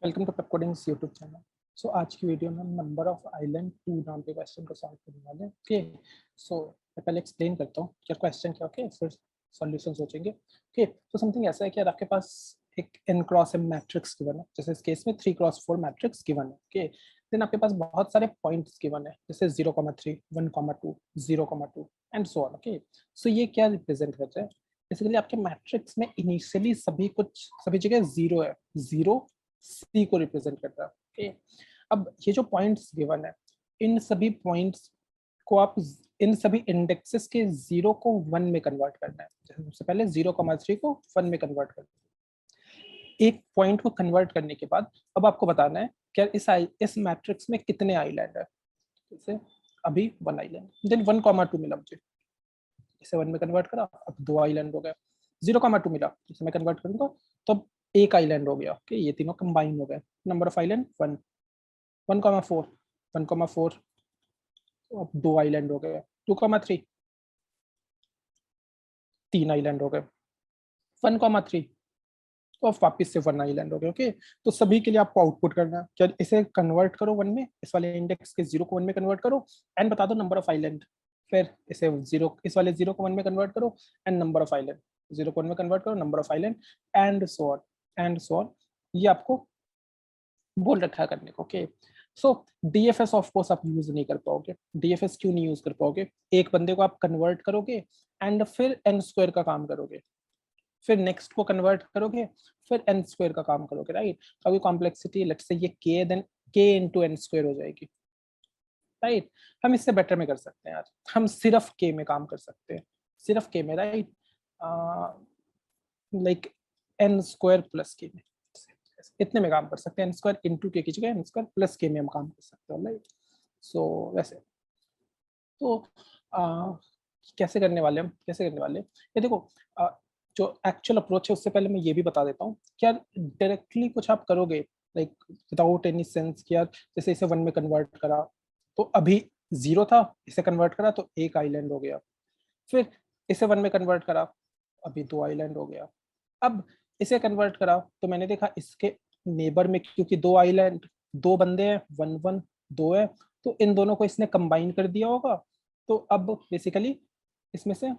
Welcome to Pep Codings YouTube channel. So आज की video में हम नंबर ऑफ आइलैंड 2 नाम के क्वेश्चन को सॉल्व करने वाले हैं। ओके, सो मैं पहले एक्सप्लेन करता हूँ क्या क्वेश्चन क्या। ओके, फिर सॉल्यूशन सोचेंगे। ओके, तो समथिंग ऐसा है कि आपके पास एक n cross m matrix given है, जैसे इस केस में 3 क्रॉस 4 मैट्रिक्स गिवन है। ओके, देन आपके पास बहुत सारे पॉइंट्स गिवन है, जैसे 0,3, 1,2, 0,2 एंड सो ऑन। ओके, सो ये क्या रिप्रेजेंट करता है? बेसिकली आपके मैट्रिक्स में इनिशियली सभी जगह जीरो है, जीरो सी को रिप्रेजेंट करता है। ओके, अब ये जो पॉइंट्स गिवन है, इन सभी पॉइंट्स को आप इन सभी इंडेक्सेस के जीरो को 1 में कन्वर्ट करना है। सबसे पहले 0,3 को 1 में कन्वर्ट करना है। एक पॉइंट को कन्वर्ट करने के बाद अब आपको बताना है क्या इस मैट्रिक्स में कितने आइलैंड है। जैसे अभी 1 आइलैंड, देन 1,2 मिला मुझे, इसे 1 में कन्वर्ट करा, अब 2 आइलैंड हो गया। 0,2 मिला, इसे मैं कन्वर्ट करूंगा तो अब 1 आइलैंड हो गया। ओके, ये तीनों कंबाइन हो गए। नंबर ऑफ आइलैंड 1, 1,4, 1,4, तो अब 2 आइलैंड हो गए। 2,3, 3 आइलैंड हो गए। 1,3, तो अब वापिस से 1 आइलैंड हो गए। ओके, तो सभी के लिए आपको आउटपुट करना है क्या, इसे कन्वर्ट करो 1 में, इस वाले इंडेक्स के 0 को 1 में कन्वर्ट करो एंड बता दो नंबर ऑफ आइलैंड। फिर इसे 0, इस वाले 0 को 1 में कन्वर्ट करो एंड नंबर ऑफ आइलैंड, 0 को 1 में कन्वर्ट करो, number of island and so on and so on. ये आपको बोल रखा है करने को। Okay, so DFS of course आप यूज नहीं कर पाओगे। डीएफएस क्यों नहीं यूज कर पाओगे? एक बंदे को आप कन्वर्ट करोगे एंड फिर एन स्क्वायर का काम करोगे, फिर नेक्स्ट को कन्वर्ट करोगे, फिर एन स्क्वायर का काम करोगे, राइट? तो अभी कॉम्प्लेक्सिटी लेट्स से ये के, देन के इनटू एन स्क्वायर हो जाएगी, राइट? हम इससे बेटर में कर सकते हैं यार, हम सिर्फ के में काम कर सकते हैं, सिर्फ के में, right? Like an square plus के में, इतने में काम कर सकते हैं। एन स्क्वायर इंटू के की जगह एन स्क्वायर प्लस के में हम काम कर सकते हैं, राइट? सो वैसे तो कैसे करने वाले हम, कैसे करने वाले ये देखो, जो एक्चुअल अप्रोच है उससे पहले मैं ये भी बता देता हूँ क्या, डायरेक्टली कुछ आप करोगे लाइक विदाउट एनी सेंस कि यार जैसे इसे 1 में कन्वर्ट करा तो अभी 0 था, इसे कन्वर्ट करा तो 1 आइलैंड हो गया, फिर इसे 1 में कन्वर्ट करा, अभी 2 आइलैंड हो गया। अब इसे कन्वर्ट करा तो मैंने देखा इसके नेबर में क्योंकि 2 आइलैंड, 2 बंदे हैं, 1 1 2 है, तो इन दोनों को इसने कंबाइन कर दिया होगा। तो अब बेसिकली इसमें से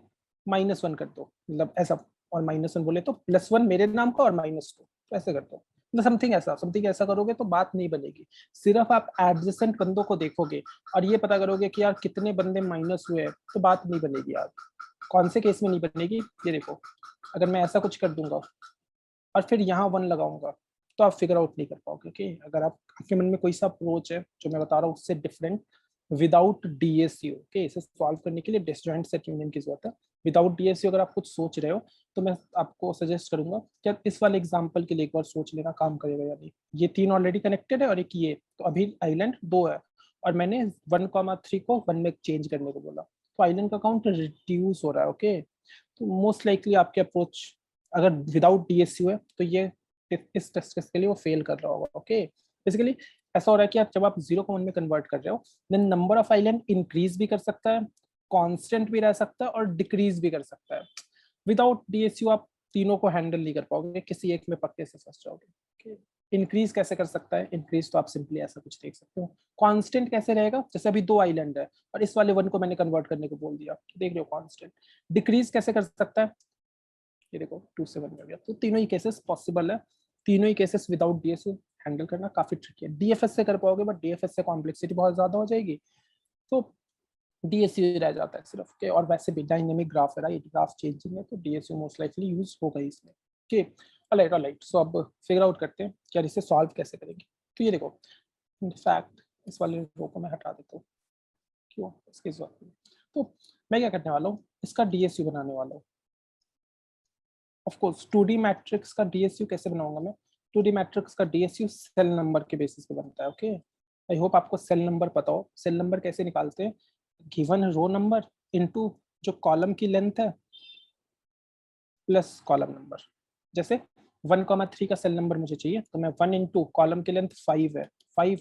-1 कर दो, मतलब ऐसा, और -1 बोले तो +1 मेरे नाम का और -2, तो ऐसे कर दो। मतलब समथिंग ऐसा करोगे तो बात नहीं बनेगी। सिर्फ आप एडजेसेंट बंदों को देखोगे और ये पता करोगे कि यार कितने बंदे माइनस हुए हैं, तो बात नहीं बनेगी यार। कौन से केस में नहीं बनेगी, ये देखो, अगर मैं ऐसा कुछ कर दूंगा और फिर यहाँ 1 लगाऊंगा तो आप फिगर आउट नहीं कर पाओगे। ओके, अगर आपके मन में कोई सा अप्रोच है जो मैं बता रहा हूँ उससे डिफरेंट, विदाउट डीएसयू, ओके, इसे सॉल्व करने के लिए डिसजॉइंट सेट यूनियन की जरूरत है। विदाउट डीएसयू अगर आप कुछ सोच रहे हो तो मैं आपको सजेस्ट करूंगा कि आप इस वाले एग्जांपल के लिए एक बार सोच लेना काम करेगा या नहीं। ये 3 ऑलरेडी कनेक्टेड है और एक ये, तो अभी आइलैंड 2 है और मैंने 1,3 को 1 में चेंज करने को बोला, तो आइलैंड का काउंट रिड्यूस हो रहा है। ओके, तो मोस्ट लाइकली आपके अप्रोच अगर विदाउट डीएसयू है तो ये इस टेस्ट केस के लिए वो फेल कर रहा होगा। ओके, बेसिकली ऐसा हो रहा है कि आप जब आप 0 को 1 में कन्वर्ट कर रहे हो, then number of island increase भी कर सकता है, कांस्टेंट भी रह सकता है और डिक्रीज भी कर सकता है। विदाउट डीएसयू आप तीनों को हैंडल नहीं कर पाओगे, किसी एक में पक्के से फंस जाओगे। इंक्रीज कैसे कर सकता है? इंक्रीज तो आप सिंपली ऐसा कुछ देख सकते हो। कांस्टेंट कैसे रहेगा? जैसे अभी 2 आइलैंड है और इस वाले 1 को मैंने कन्वर्ट करने को बोल दिया, देख रहे हो कांस्टेंट। डिक्रीज कैसे कर सकता है? ये देखो 2 से 1 में गया। तो तीनों ही केसेस पॉसिबल है, तीनों ही केसेस विदाउट डीएसयू हैंडल करना काफी ट्रिकी है। डीएफएस से कर पाओगे बट डीएफएस से कॉम्प्लेक्सिटी बहुत ज्यादा हो जाएगी, तो डीएसयू रह जाता है सिर्फ के। और वैसे भी डायनेमिक ग्राफ है, राइट? ग्राफ चेंजिंग है तो डीएसयू मोस्ट लाइकली यूज होगा इसमें। ओके, ऑलराइट, सो अब फिगर आउट करते हैं कि यार इसे सॉल्व कैसे करेंगे। तो ये देखो, इनफैक्ट इस वाले रो को मैं हटा देता हूँ, क्यों, इसकी जरूरत नहीं। तो मैं क्या करने वाला हूँ, इसका डीएसयू बनाने वाला हूँ। ऑफ कोर्स 2D मैट्रिक्स का डीएसयू कैसे बनाऊंगा मैं? 2D मैट्रिक्स का डीएसयू सेल नंबर के बेसिस पे बनता है। ओके, आई होप आपको सेल नंबर पता हो। सेल नंबर कैसे निकालते हैं? गिवन रो नंबर इनटू जो कॉलम की लेंथ है प्लस कॉलम नंबर। जैसे 1,3 का सेल नंबर मुझे चाहिए तो मैं 1 इंटू कॉलम की लेंथ 5 है, 5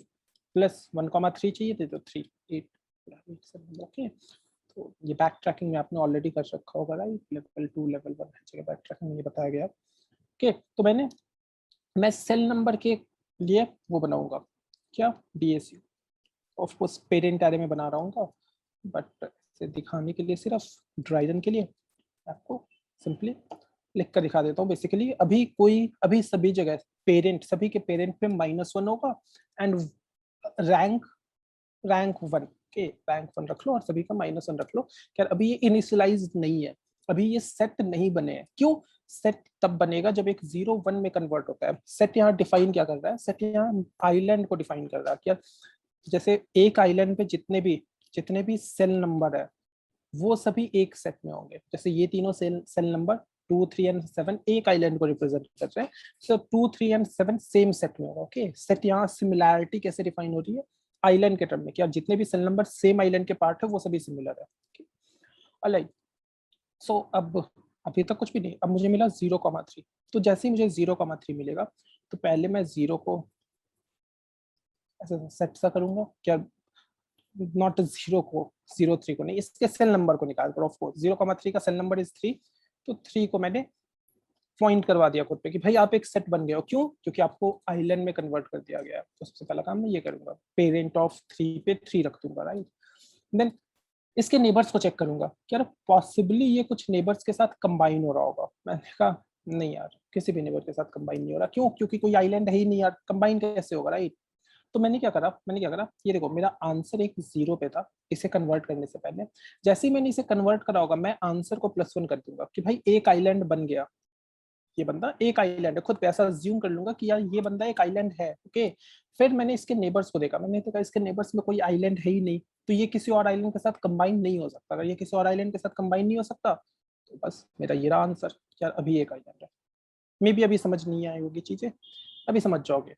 प्लस 1,3 चाहिए तो 3, 8। ओके, तो ये बैक ट्रैकिंग में आपने ऑलरेडी कर रखा होगा, राइट? लेवल 2 लेवल 1 है, बैक ट्रैकिंग में ये बताया गया। ओके, तो मैं सेल नंबर के लिए वो बनाऊंगा क्या, DSU। Of course parent array में बना रहा हूँ, बट इसे दिखाने के लिए, सिर्फ ड्राई रन के लिए आपको सिंपली लिख कर दिखा देता हूँ। बेसिकली अभी सभी जगह पेरेंट, सभी के पेरेंट पे -1 होगा एंड रैंक 1 के रैंक 1 रख लो और सभी का -1 रख लो। क्या अभी ये इनिशियलाइज नहीं है, अभी ये सेट नहीं बने हैं। क्यों? सेट तब बनेगा जब एक 0 1 में कन्वर्ट होता है। सेट यहाँ डिफाइन क्या कर रहा है, सेट यहाँ आइलैंड को डिफाइन कर रहा है। क्या जैसे एक आइलैंड पे जितने भी सेल नंबर है वो सभी एक सेट में होंगे। जैसे ये तीनों सेल नंबर 2 3 एंड 7 एक आइलैंड को रिप्रेजेंट कर रहे हैं, सो 2 3 एंड 7 सेम सेट में होगा। ओके, सेट यहाँ सिमिलैरिटी कैसे डिफाइन हो रही है, आइलैंड के टर्म में, क्या जितने भी सेल नंबर सेम आइलैंड के पार्ट है वो सभी सिमिलर है। अलग सो अब अभी तक कुछ भी नहीं, अब मुझे मिला 0,3। तो जैसे ही मुझे 0,3 मिलेगा तो पहले मैं 0 को ऐसे सेट सा करूंगा, क्या नॉट 0 को 0,3 को नहीं, इसके सेल नंबर को निकाल कर। ऑफ कोर्स 0,3 का सेल नंबर इज 3, तो 3 को मैंने पॉइंट करवा दिया खुद पे कि भाई आप एक सेट बन गए हो। क्यों? क्योंकि आपको आइलैंड में कन्वर्ट कर दिया गया है। तो सबसे पहला काम मैं ये करूंगा, पेरेंट ऑफ 3 पे 3 रख दूंगा, राइट। देन इसके नेबर्स को चेक करूंगा, क्या पॉसिबली ये कुछ नेबर्स के साथ कंबाइन हो रहा होगा। मैंने कहा नहीं यार, किसी भी नेबर के साथ कंबाइन नहीं हो रहा। क्यों? क्योंकि कोई आइलैंड है ही नहीं यार, कंबाइन कैसे होगा, राइट। तो मैंने क्या करा, ये देखो मेरा आंसर एक 0 पे था इसे कन्वर्ट करने से पहले। जैसे ही मैंने इसे कन्वर्ट करा होगा, मैं आंसर को +1 कर दूंगा कि भाई एक आइलैंड बन गया, ये बंदा एक आइलैंड है। खुद पे ऐसा अज्यूम कर लूंगा कि यार ये बंदा एक आइलैंड है। ओके, फिर मैंने इसके नेबर्स को देखा, मैंने देखा इसके नेबर्स में कोई आइलैंड है ही नहीं, तो ये किसी और आइलैंड के साथ कंबाइन नहीं हो सकता। अगर ये किसी और आइलैंड के साथ कंबाइन नहीं हो सकता तो बस मेरा ये रहा आंसर, यार अभी एक आइलैंड है। मे बी अभी समझ नहीं आई होगी चीजें, अभी समझ जाओगे।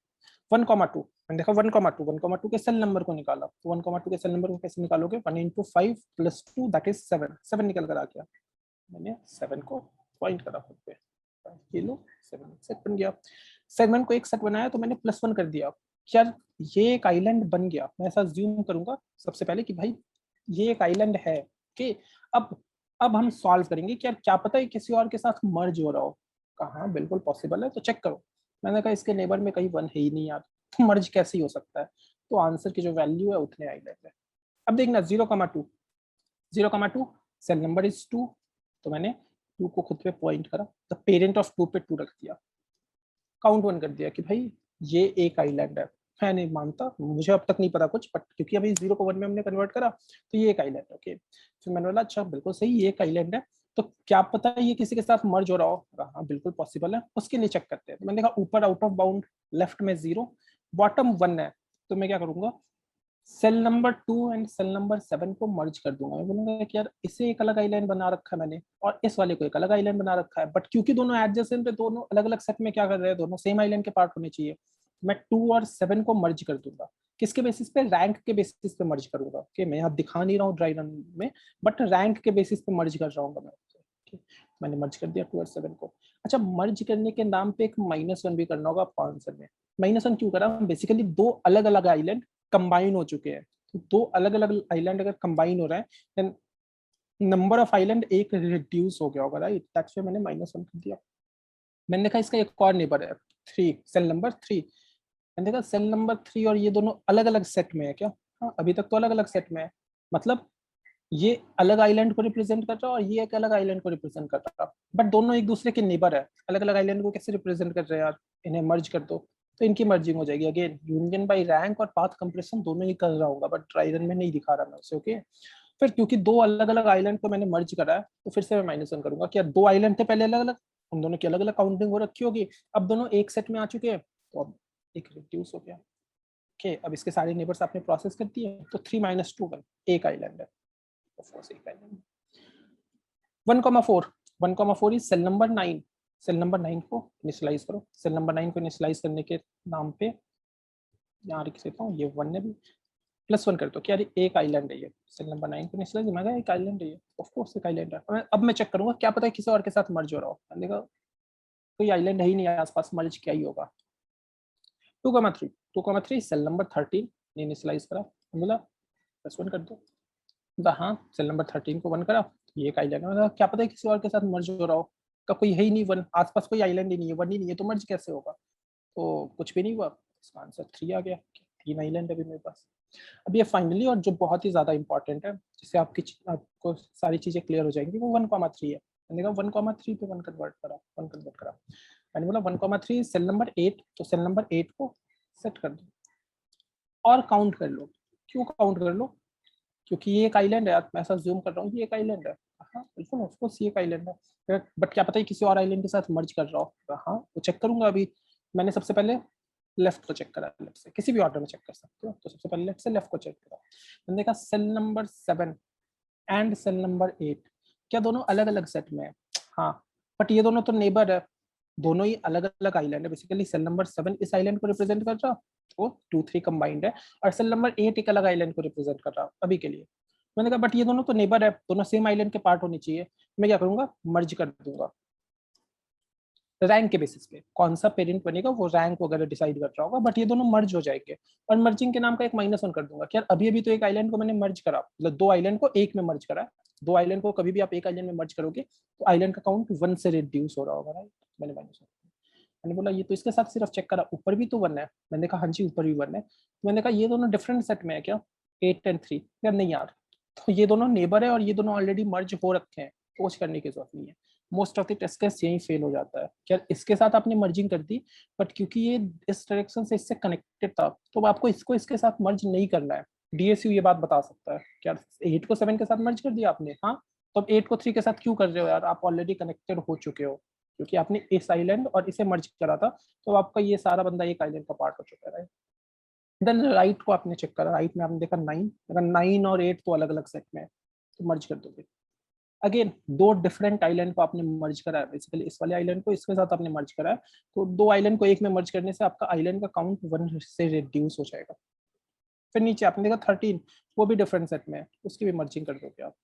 1,2 मैंने देखा 1,2 के सेल नंबर को निकाला। तो 1,2 के सेल नंबर को कैसे निकालोगे, 1 × 5 + 2 दैट इज 7। 7 निकल कर आ गया, मैंने 7 को पॉइंट करा खुद पे, ये लो 7 सेट बन गया। सेगमेंट को एक सेट बनाया तो मैंने +1 कर दिया। यार ये एक आइलैंड बन गया, मैं ऐसा ज्यूम करूंगा सबसे पहले कि भाई ये एक आइलैंड है। कि अब हम सॉल्व करेंगे कि यार क्या पता है किसी और के साथ मर्ज हो रहा हो। कहाँ बिल्कुल पॉसिबल है, तो चेक करो। मैंने कहा इसके नेबर में कहीं 1 है ही नहीं यार, तो मर्ज कैसे ही हो सकता है। तो आंसर की जो वैल्यू है उतने आइलैंड है। अब देखना 0,2 सेल नंबर इज 2, तो मैंने 2 को खुद पे पॉइंट करा, द पेरेंट ऑफ 2 पे 2 रख दिया, काउंट 1 कर दिया कि भाई ये एक आइलैंड है। मैं नहीं मानता, मुझे अब तक नहीं पता कुछ, बट क्योंकि अभी 0 को 1 में हमने कन्वर्ट करा तो ये एक आइलैंड है। ओके, फिर मैंने बोला अच्छा बिल्कुल सही, ये एक आइलैंड है, तो क्या पता है ये किसी के साथ मर्ज हो रहा हो। हाँ बिल्कुल पॉसिबल है, उसके लिए चेक करते हैं। तो मैंने देखा ऊपर आउट ऑफ बाउंड, लेफ्ट में 0, बॉटम 1 है, तो मैं क्या करूंगा, cell number 2 and cell number 7 को मर्ज कर दूंगा। मैं बोलूंगा कि यार इसे एक अलग आइलैंड बना रखा है मैंने और इस वाले को एक अलग आइलैंड बना रखा है, बट क्योंकि दोनों एडजेसेंट है, दोनों अलग अलग सेट में क्या कर रहे हैं, दोनों सेम आइलैंड के पार्ट होने चाहिए। मैं 2 और 7 को मर्ज कर दूंगा। किसके बेसिस पे, रैंक के बेसिस पे मर्ज करूंगा। ओके, मैं यहाँ दिखा नहीं रहा हूँ ड्राई रन में, बट रैंक के बेसिस पे मर्ज कर रहा हूँ मैं। okay, मैंने मर्ज कर दिया 2 और 7 को। अच्छा, मर्ज करने के नाम पे एक -1 भी करना होगा आपको आंसर में। -1 क्यों करा, बेसिकली दो अलग अलग आइलैंड कंबाइन हो चुके हैं। तो दो अलग अलग आइलैंड अगर कंबाइन हो रहा है देन नंबर ऑफ आइलैंड एक रिड्यूस हो गया होगा, राइट। दैट्स व्हाई मैंने -1 कर दिया। मैंने देखा इसका एक और नेबर है 3, सेल नंबर 3। मैंने देखा सेल नंबर 3 और ये दोनों अलग अलग सेट में है क्या। हाँ अभी तक तो अलग अलग सेट में है, मतलब ये अलग आइलैंड को रिप्रेजेंट कर रहा है और ये एक अलग आइलैंड को रिप्रेजेंट कर रहा है, बट दोनों एक दूसरे के नेबर है। अलग अलग आइलैंड को कैसे रिप्रेजेंट कर रहे हैं यार, इन्हें मर्ज कर दो तो इनकी मर्जिंग हो जाएगी। अगेन यूनियन बाय रैंक और पाथ कंप्रेशन दोनों ही कर रहा होगा, बट ड्राई रन में नहीं दिखा रहा मैं उसे। ओके, फिर क्योंकि दो अलग अलग आइलैंड को मैंने मर्ज करा है तो फिर से मैं -1 करूंगा कि यार दो आइलैंड थे पहले अलग अलग, उन दोनों की अलग अलग काउंटिंग हो रखी होगी, अब दोनों एक सेट में आ चुके हैं तो अब एक रिड्यूस हो गया। ओके, अब इसके सारे नेबर्स आपने प्रोसेस कर दिए तो 3 - 2 1 एक आइलैंड है। ऑफ कोर्स एक island. 1,4 1,4 is cell number 9। Cell number 9 को इनिशियलाइज करो। सेल नंबर 9 को इनिशियलाइज करने के नाम पे यहाँ लिख देता हूँ, ये 1 है भी, +1 कर दो कि यार एक आइलैंड है ये। सेल नंबर 9 को इनिशियलाइज, मैं एक आइलैंड है ये, ऑफ कोर्स एक आइलैंड है। अब मैं चेक करूंगा क्या पता है किसी और के साथ मर्ज हो रहा हो। मैंने देखा कोई आइलैंड है ही नहीं आसपास, मर्ज क्या ही होगा। 2,3 सेल नंबर 13 ने इनिशियलाइज करा, बोला +1 कर दो। हाँ सेल नंबर 13 को 1 करा, ये एक आइलैंड है। मतलब क्या पता है किसी और के साथ मर्ज हो रहा हो, का कोई है ही नहीं 1 आसपास, कोई आइलैंड ही नहीं है, 1 ही नहीं है, तो मर्ज कैसे होगा। तो कुछ भी नहीं हुआ, इसका आंसर 3 आ गया। 3 आइलैंड अभी मेरे पास। अब ये फाइनली और जो बहुत ही ज़्यादा इंपॉर्टेंट है, जिससे आपको सारी चीज़ें क्लियर हो जाएंगी, वो 1,3 है। मैंने कहा 1,3 पे 1 कन्वर्ट करा। मैंने बोला 1,3 सेल नंबर 8, तो सेल नंबर 8 को सेट कर दो और काउंट कर लो। क्यों काउंट कर लो? क्योंकि ये एक आइलैंड है, मैं ऐसा ज्यूम कर रहा हूँ, ये एक आइलैंड है। हाँ बिल्कुल, उसको सी एक आइलैंड है, बट क्या पता है किसी और आइलैंड के साथ मर्ज कर रहा हो। हाँ वो चेक करूंगा। अभी मैंने सबसे पहले लेफ्ट को चेक करा, लेफ्ट से किसी भी ऑर्डर में चेक कर सकते हो, तो सबसे पहले लेफ्ट से लेफ्ट को चेक करा। मैंने देखा cell number 7 and cell number 8 क्या दोनों अलग अलग सेट में है? हाँ, बट ये दोनों तो नेबर है, दोनों ही अलग अलग आइलैंड है। बेसिकली सेल नंबर 7 इस आइलैंड को रिप्रेजेंट कर रहा, वो 2-3 कंबाइंड है, और सेल नंबर 8 एक अलग आइलैंड को रिप्रेजेंट कर रहा अभी के लिए। मैंने कहा बट ये दोनों तो नेबर है, दोनों सेम आइलैंड के पार्ट होनी चाहिए। मैं क्या करूंगा, मर्ज कर दूंगा रैंक के बेसिस पे। कौन सा पेरेंट बनेगा वो रैंक वगैरह डिसाइड कर रहा होगा, बट ये दोनों मर्ज हो जाएंगे। और मर्जिंग के नाम का एक -1 कर दूंगा कि यार अभी अभी तो एक आइलैंड को मैंने मर्ज करा, मतलब 2 आइलैंड को एक में मर्ज करा। 2 आइलैंड को कभी भी आप एक आइलैंड में मर्ज करोगे तो आइलैंड का काउंट 1 से रिड्यूस हो रहा होगा, राइट। मैंने मैंने बोला ये तो इसके साथ सिर्फ चेक करा, ऊपर भी तो 1 है। मैंने कहा हाँ जी ऊपर भी 1 है। तो मैंने कहा ये दोनों डिफरेंट सेट में है क्या, 8 एंड 3? यार नहीं यार, तो ये दोनों नेबर है और ये दोनों ऑलरेडी मर्ज हो रखे हैं, पोच करने की जरूरत नहीं है। Most of the test case यही फेल हो जाता है। क्या इसके साथ आपने मर्जिंग कर दी, बट क्योंकि ये इस डायरेक्शन से इससे कनेक्टेड था, तो आपको इसको इसके साथ मर्ज नहीं करना है। डीएसयू ये बात बता सकता है। क्या 8 को 7 के साथ मर्ज कर दिया आपने? हाँ, तो अब 8 को 3 के साथ क्यों कर रहे हो यार? आप ऑलरेडी कनेक्टेड हो चुके हो, क्योंकि आपने इस आइलैंड और इसे मर्ज करा था, तो आपका ये सारा बंदा एक आइलैंड का पार्ट हो चुका है। देन राइट को आपने चेक करा, राइट में आपने देखा 9, अगर 9 और 8 तो अलग अलग सेट में है, तो मर्ज कर दोगे। अगेन 2 डिफरेंट आइलैंड को आपने मर्ज करा है, बेसिकली इस वाले आइलैंड को इसके साथ आपने मर्ज करा है, तो 2 आइलैंड को एक में मर्ज करने से आपका आइलैंड का काउंट 1 से रिड्यूस हो जाएगा। फिर नीचे आपने देखा 13, वो भी डिफरेंट सेट में है, उसकी भी मर्जिंग कर दोगे आप।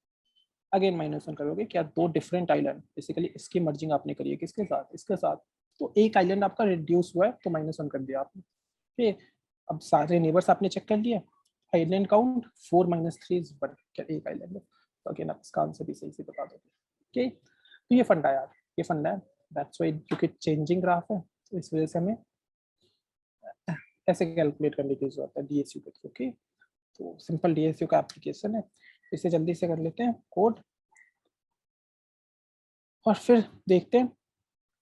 अगेन -1 करोगे। क्या 2 डिफरेंट आइलैंड, बेसिकली इसकी मर्जिंग आपने करी है किसके साथ, इसके साथ, तो एक आइलैंड आपका रिड्यूस हुआ है, तो -1 कर दिया आपने। ठीक, अब सारे नेबर्स आपने चेक कर लिए। आइलैंड काउंट 4 - 3 इज 1, क्या एक आइलैंड है। तो अगेन आप इसका आंसर भी सही से बता दोगे। ओके, तो ये फंडा यार, ये फंडा है। दैट्स व्हाई क्योंकि चेंजिंग ग्राफ है, तो इस वजह से हमें ऐसे कैलकुलेट करने की जरूरत है डीएसयू के थ्रू। ओके, तो सिंपल डीएसयू का एप्लीकेशन है, इसे जल्दी से कर लेते हैं कोड, और फिर देखते हैं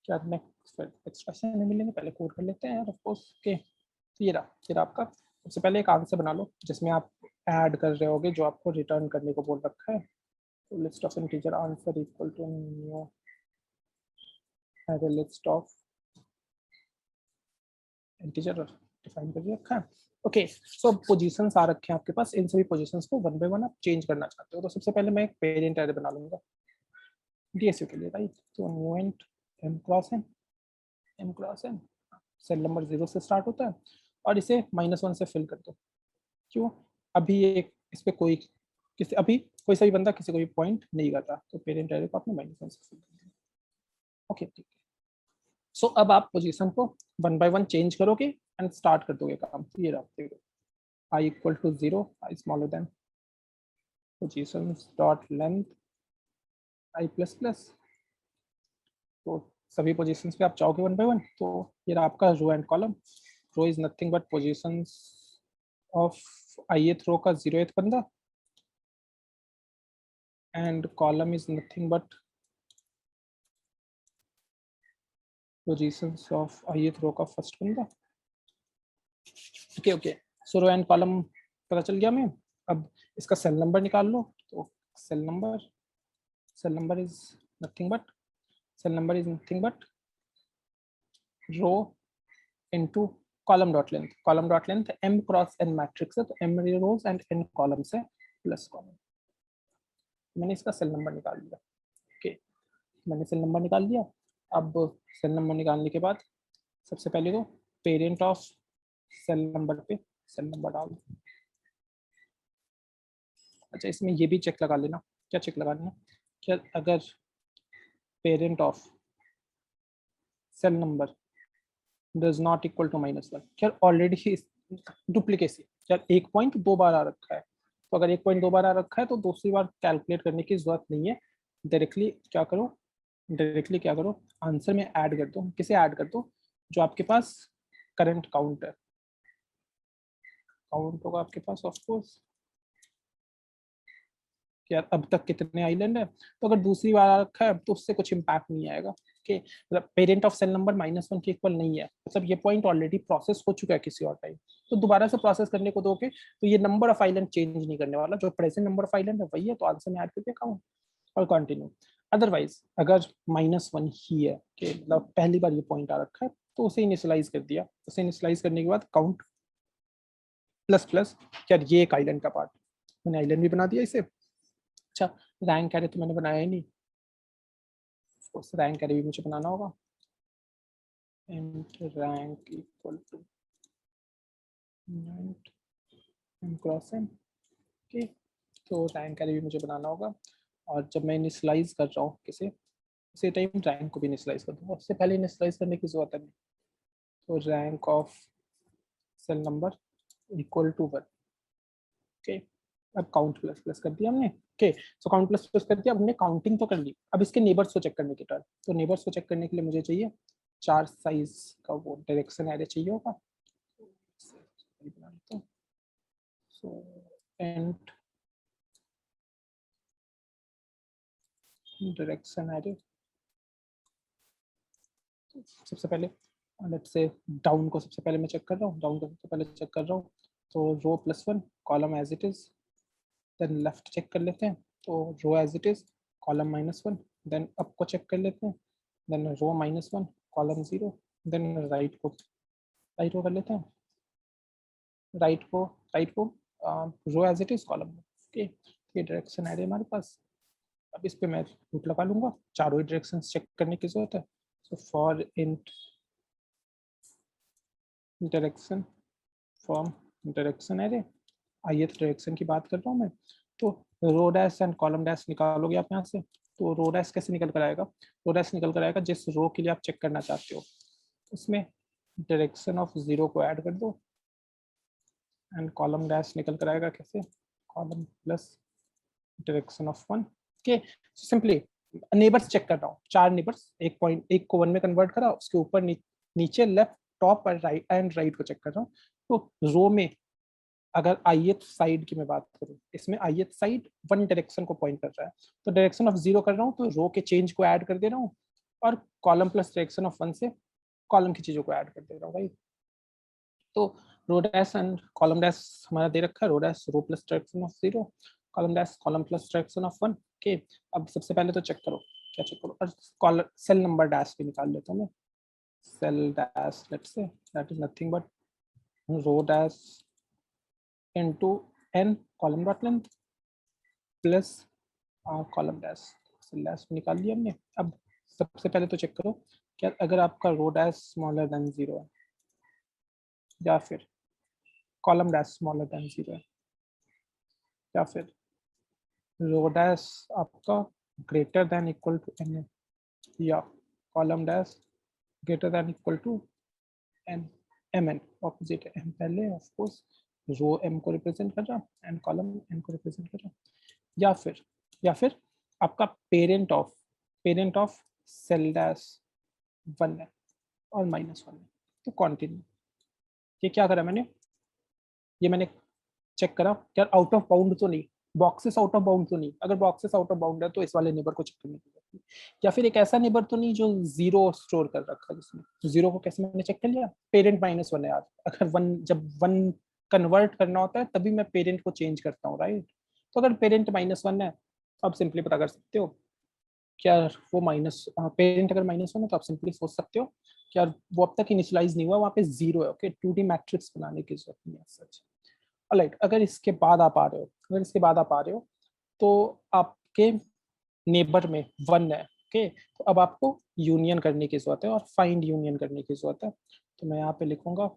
क्या नेक्स्ट एक्सप्रेशन में मिलेंगे। पहले कोड कर लेते हैं यार, ऑफ कोर्स। ओके, तो ये रहा आपका। सबसे पहले एक आंसर बना लो जिसमें आप ऐड कर रहे होगे जो आपको रिटर्न करने को बोल रखा है। तो list of integer answer equal to new array list of integer define कर रखा है। ओके, सो पोजीशंस आ रखे हैं आपके पास, इन सभी पोजीशंस को 1 बाय 1 आप चेंज करना चाहते हो। तो सबसे पहले मैं एक पेरेंट एरे बना लूंगा डीएसयू के लिए, राइट। तो new and M cross N, cell number 0 से स्टार्ट होता है, और इसे -1 से फिल कर दो। क्यों? अभी ये इस पे कोई किसी अभी कोई सा भी बंदा किसी को भी पॉइंट नहीं कर रहा, तो पेरेंट एरे को आपने -1 से फिल कर दिया। ओके, ठीक है। सो अब आप पोजीशन को 1 बाय 1 चेंज करोगे एंड स्टार्ट कर दोगे काम। तो ये रहा i equal to 0, i smaller than positions dot length i plus plus. तो सभी पोजीशंस पे आप चाहोगे 1 बाय 1, तो ये रहा आपका row and column. Row is nothing but positions of ith row का 0th बंदा, and column is nothing but positions of ith row का फर्स्ट बंदा। Okay okay, so row and column पता चल गया हमें। अब इसका सेल नंबर निकाल लो। तो cell number is nothing but row into column dot length m cross n matrix है, तो m rows and n columns है प्लस कॉलम। मैंने इसका सेल नंबर निकाल लिया। ओके, मैंने सेल नंबर निकाल दिया। अब सेल नंबर निकालने के बाद सबसे पहले तो पेरेंट ऑफ सेल नंबर पे सेल नंबर डाल दो। अच्छा, इसमें ये भी चेक लगा लेना। क्या चेक लगा लेना? क्या अगर parent of cell number does not equal to -1, क्या ऑलरेडी डुप्लीकेसी, क्या एक पॉइंट 2 बार आ रखा है, तो अगर एक पॉइंट 2 बार आ रखा है तो दूसरी बार कैलकुलेट करने की जरूरत नहीं है। डायरेक्टली क्या करो, आंसर में ऐड कर दो। किसे ऐड कर दो? जो आपके पास करंट काउंट है, काउंट होगा आपके पास ऑफ कोर्स यार अब तक कितने आइलैंड है। तो अगर दूसरी बार आ रखा है तो उससे कुछ इम्पैक्ट नहीं आएगा। ओके, मतलब पेरेंट ऑफ सेल नंबर -1 के इक्वल नहीं है, मतलब ये पॉइंट ऑलरेडी प्रोसेस हो चुका है किसी और टाइम, तो दोबारा से प्रोसेस करने को दोगे तो ये नंबर ऑफ आइलैंड चेंज नहीं करने वाला, जो प्रेजेंट नंबर ऑफ आइलैंड है वही है, तो आंसर में ऐड करके काउंट और कंटिन्यू। अदरवाइज अगर -1 ही है कि मतलब पहली बार ये पॉइंट आ रखा है तो उसे इनिशियलाइज कर दिया, उसे इनिशियलाइज करने के बाद काउंट प्लस प्लस, यार ये एक आइलैंड का पार्ट, मैंने आइलैंड भी बना दिया इसे। अच्छा, रैंक एरे तो मैंने बनाया ही नहीं, उस रैंक एरे भी मुझे बनाना होगा, int rank equal to cross M. Okay, तो रैंक एरे भी मुझे बनाना होगा, और जब मैं इनिशियलाइज कर रहा हूँ किसे, उसी टाइम रैंक को भी इनिशियलाइज कर दूंगा, उससे पहले इनिशियलाइज करने की जरूरत है नहीं। तो rank of cell number equal to 1। Okay, अब काउंट प्लस प्लस कर दिया हमने। Okay, so count plus plus कर दिया, अब हमने काउंटिंग तो कर ली, अब इसके नेबर्स को चेक करने की टर्न, तो नेबर्स को चेक करने के लिए मुझे चाहिए 4 साइज का वो डायरेक्शन एरे चाहिए होगा, सो एंड डायरेक्शन एरे, सबसे पहले लेट्स से डाउन को सबसे पहले मैं चेक कर रहा हूँ, डाउन को सबसे पहले चेक कर रहा हूँ, तो row +1 column as it is, then left check कर लेते हैं, तो row as it is column -1, then up को चेक कर लेते हैं, then row -1 column 0, then right को कर लेते हैं, राइट को row as it is column. Okay, ये डायरेक्शन एरे हमारे पास, अब इस पे मैं रूट लगा लूंगा, चारों ही डायरेक्शन चेक करने की जरूरत है, so for int direction from direction array, ith direction की बात कर रहा हूँ मैं, तो row dash and column dash निकालोगे आप यहाँ से, तो रो डैश कैसे निकल कर आएगा, रो डैश निकल कर आएगा जिस रो के लिए आप चेक करना चाहते हो उसमें डायरेक्शन ऑफ 0 को ऐड कर दो, एंड कॉलम डैश निकल कर आएगा कैसे, column plus direction of 1। Okay, simply neighbours check कर रहा हूँ, 4 नेबर्स, एक पॉइंट, एक को 1 में कन्वर्ट करा, उसके ऊपर नीचे लेफ्ट टॉप और राइट एंड राइट को चेक कर रहा हूँ, तो रो में अगर ith साइड की मैं बात करूँ, इसमें ith साइड 1 डायरेक्शन को पॉइंट कर रहा है, तो डायरेक्शन ऑफ 0 कर रहा हूँ, तो रो के चेंज को ऐड कर दे रहा हूँ, और कॉलम प्लस डायरेक्शन ऑफ 1 से कॉलम की चीजों को ऐड कर दे रहा हूँ भाई। तो row dash and column dash हमारा दे रखा है, row dash row plus direction of 0, column dash column plus direction of 1। Okay, अब सबसे पहले तो चेक करो, क्या चेक करो, और कॉलम सेल नंबर डैश भी निकाल लेता हूँ मैं, cell dash let's say that is nothing but row dash into n column dot length plus column dash, dash निकाल लिया हमने। अब सबसे पहले तो चेक करो क्या अगर आपका रो डैश स्मॉलर देन 0 है, या फिर कॉलम डैश स्मॉलर देन 0 है, या फिर रो डैश आपका greater than equal to n है, या column dash greater than equal to n, mn opposite है, m पहले ऑफ कोर्स, रो m को रिप्रेजेंट कर रहा एंड कॉलम n को रिप्रेजेंट कर रहा, या फिर आपका पेरेंट ऑफ सेल डैश 1 है और -1 है, तो कंटिन्यू। ये क्या करा मैंने, ये मैंने चेक करा क्या आउट ऑफ बाउंड तो नहीं, बॉक्सेस आउट ऑफ बाउंड तो नहीं, अगर बॉक्सेस आउट ऑफ बाउंड है तो इस वाले नेबर को चेक करने की जरूरत है, या फिर एक ऐसा नेबर तो नहीं जो 0 स्टोर कर रखा है जिसमें, तो 0 को कैसे मैंने चेक कर लिया, पेरेंट -1 है यार, अगर 1 जब 1 कन्वर्ट करना होता है तभी मैं पेरेंट को चेंज करता हूँ राइट, तो अगर पेरेंट -1 है तो आप सिंपली पता कर सकते हो क्या वो माइनस, पेरेंट अगर -1 है तो आप सिंपली सोच सकते हो क्या वो अब तक इनिशियलाइज नहीं हुआ, वहाँ पे 0 है। ओके, 2D मैट्रिक्स बनाने की जरूरत नहीं है सच। ऑलराइट, अगर इसके बाद आप आ रहे हो, तो आपके नेबर में 1 है। ओके, तो अब आपको यूनियन करने की जरूरत है और फाइंड यूनियन करने की जरूरत है, तो मैं यहाँ पे लिखूंगा,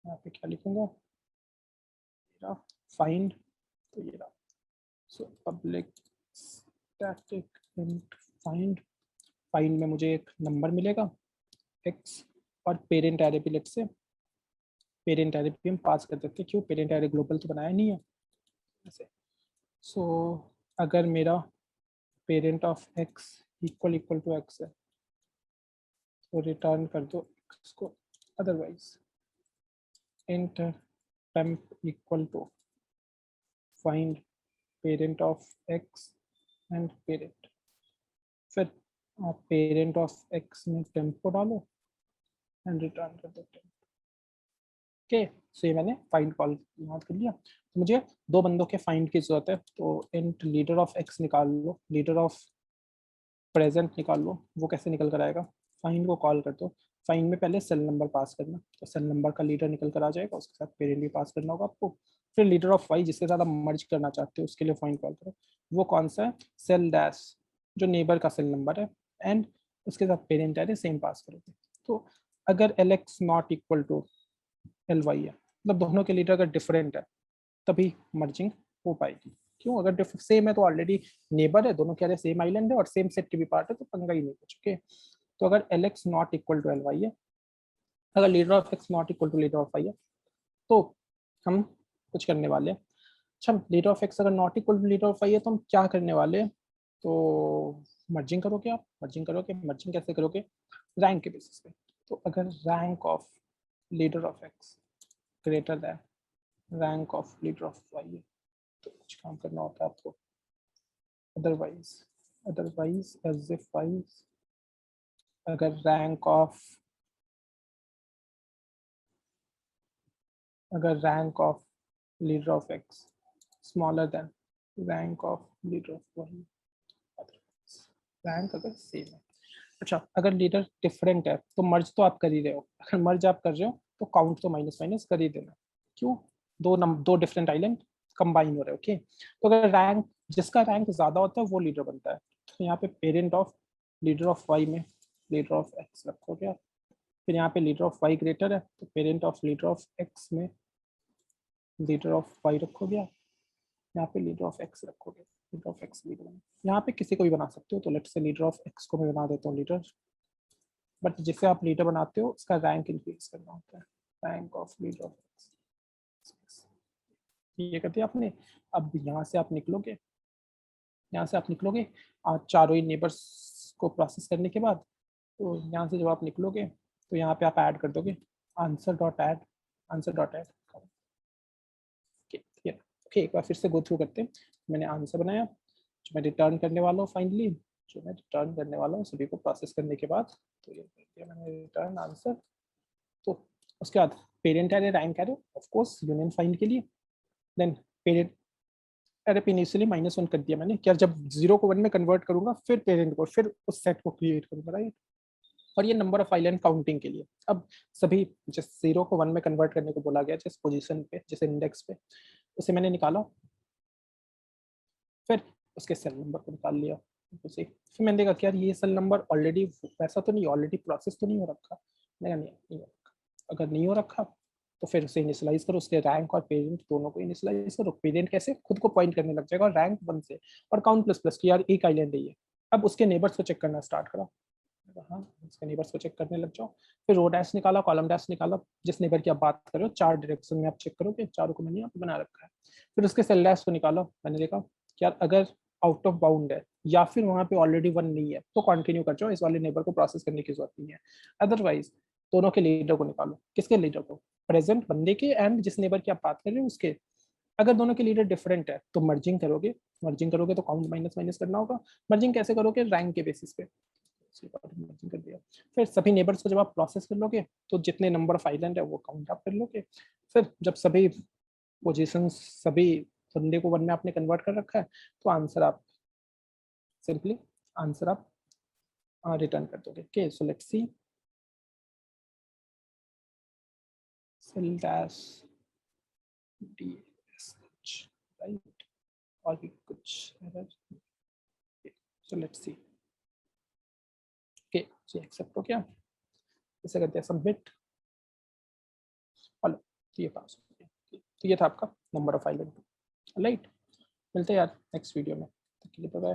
यहाँ पे क्या लिखूंगा, फाइंड, तो ये रहा, so public static int find, find में मुझे एक नंबर मिलेगा x, और पेरेंट एरे भी लेट्स से, पेरेंट एरे भी हम पास कर देते हैं, क्यों, पेरेंट एरे ग्लोबल तो बनाया नहीं है ऐसे। सो अगर मेरा parent of x equal equal to x है तो रिटर्न कर दो x को, otherwise int temp equal to find parent of x and parent, फिर आप पेरेंट ऑफ एक्स में टेम्प को डालो एंड रिटर्न कर दो टेम्प। ओके, सो ये मैंने फाइंड कॉल याद कर लिया। तो मुझे दो बंदों के फाइंड की जरूरत है, तो इंट लीडर ऑफ एक्स निकाल लो, लीडर ऑफ प्रेजेंट निकाल लो। वो कैसे निकल कर आएगा, फाइंड को कॉल कर दो, फाइंड में पहले सेल नंबर पास करना, तो सेल नंबर का लीडर निकल कर आ जाएगा, उसके साथ पेरेंट भी पास करना होगा आपको। फिर लीडर ऑफ वाई जिसके साथ आप मर्ज करना चाहते हो उसके लिए फाइंड कॉल करो, वो कौन सा है, सेल डैश जो नेबर का सेल नंबर है, एंड उसके साथ पेरेंट है सेम पास करोगे। तो अगर L x not equal to L y है, मतलब दोनों के लीडर अगर डिफरेंट है तभी मर्जिंग हो पाएगी। क्यों, अगर सेम है तो ऑलरेडी नेबर है, दोनों कह रहे सेम आइलैंड है और सेम सेट के भी पार्ट है, तो पंगा ही नहीं कुछ। ओके, तो अगर L x not equal to L y है, अगर leader of x not equal to leader of Y है, तो हम कुछ करने वाले हैं। अच्छा, लीडर ऑफ एक्स अगर not equal to leader of Y है तो हम क्या करने वाले हैं, तो मर्जिंग करोगे आप, मर्जिंग करोगे, मर्जिंग कैसे करोगे, रैंक के बेसिस पे। तो अगर rank of leader of X greater than rank of leader of Y है, तो कुछ काम करना होता है आपको, otherwise otherwise as if wise अगर rank of leader of X smaller than rank of leader of Y, rank अगर सेम है। अच्छा, अगर लीडर डिफरेंट है तो मर्ज तो आप कर ही रहे हो, अगर मर्ज आप कर रहे हो तो काउंट तो माइनस माइनस कर ही देना। क्यों, दो डिफरेंट आइलैंड कंबाइन हो रहे हैं। ओके, तो अगर रैंक जिसका रैंक ज्यादा होता है वो लीडर बनता है, तो यहाँ पे parent of leader of y में लीडर ऑफ एक्स रखोगे आप, फिर यहाँ पे लीडर ऑफ वाई ग्रेटर है तो parent of leader of x में लीडर ऑफ वाई रखोगे आप, यहाँ पे लीडर ऑफ एक्स रखोगे, लीडर ऑफ एक्स लीडर, यहाँ पे किसी को भी बना सकते हो, तो let's say leader of x को मैं बना देता हूँ लीडर, बट जिसे आप लीडर बनाते हो उसका रैंक इंक्रीज करना होता है, rank of leader of x, ये कर दिया आपने। अब यहाँ से आप निकलोगे, यहाँ से आप निकलोगे चारों ही नेबर्स को प्रोसेस करने के बाद, तो यहाँ से जब आप निकलोगे तो यहाँ पे आप ऐड कर दोगे answer dot add, answer dot add. Okay, एक बार फिर से गो थ्रू करते हैं। मैंने आंसर बनाया, जो मैं रिटर्न करने वाला हूँ फाइनली, जो मैं रिटर्न करने वाला हूँ सभी को प्रोसेस करने के बाद, तो ये कर दिया मैंने रिटर्न आंसर। तो उसके बाद parent array rank array of course union find के लिए, देन पेरेंट एरे पे इनिशियली -1 कर दिया मैंने, क्या जब 0 को 1 में कन्वर्ट करूंगा फिर पेरेंट को, फिर उस सेट को क्रिएट करूंगा, राइट। और ये नंबर ऑफ आइलैंड काउंटिंग के लिए, अब सभी जिस 0 को 1 में कन्वर्ट करने को बोला गया जिस पोजीशन पे जिस इंडेक्स पे, उसे मैंने निकाला, फिर उसके सेल नंबर को निकाल लिया उसे, फिर मैंने देखा कि यार ये सेल नंबर ऑलरेडी वैसा तो नहीं, ऑलरेडी प्रोसेस तो नहीं हो रखा, मैंने कहा नहीं हो रखा, अगर नहीं हो रखा तो फिर उसे इनिशियलाइज करो, उसके रैंक और पेरेंट दोनों को इनिशियलाइज करो, पेरेंट कैसे खुद को पॉइंट करने लग जाएगा और रैंक 1 से, और काउंट प्लस प्लस की यार एक आइलैंड है ये, अब उसके नेबर्स को चेक करना स्टार्ट करा, हाँ उसके नेबर्स को चेक करने लग जाओ, फिर रो डैश निकाला, कॉलम डैश निकाला, जिस नेबर की आप बात कर रहे हो 4 डायरेक्शन में आप चेक करोगे, चारों को मैंने यहाँ पे बना रखा है, फिर उसके सेल डैश को निकाला, मैंने देखा कि यार अगर आउट ऑफ बाउंड है या फिर वहां पे ऑलरेडी 1 नहीं है तो कंटिन्यू कर जाओ, इस वाले नेबर को प्रोसेस करने की जरूरत नहीं है, अदरवाइज दोनों के लीडर को निकालो, किसके लीडर को, प्रेजेंट बंदे के एंड जिस नेबर की आप बात कर रहे हो उसके, अगर दोनों के लीडर डिफरेंट है तो मर्जिंग करोगे, मर्जिंग करोगे तो काउंट माइनस माइनस करना होगा, मर्जिंग कैसे करोगे, रैंक के बेसिस पे, मर्जिंग कर दिया, फिर सभी नेबर्स को जब आप प्रोसेस कर लोगे तो जितने नंबर ऑफ आइलैंड है वो काउंट आप कर लोगे, फिर जब सभी पोजीशन सभी बंदे को 1 में आपने कन्वर्ट कर रखा है तो आंसर आप सिंपली आंसर आप रिटर्न कर दोगे। Okay, so let's see cell dash DSH, right, और भी कुछ error, so let's see. Okay, so accept हो गया, इसे करते हैं सबमिट, हेलो, ये पास हो गया, तो ये था आपका नंबर ऑफ आइलैंड, राइट। मिलते हैं यार नेक्स्ट वीडियो में, तब के लिए बाय बाय।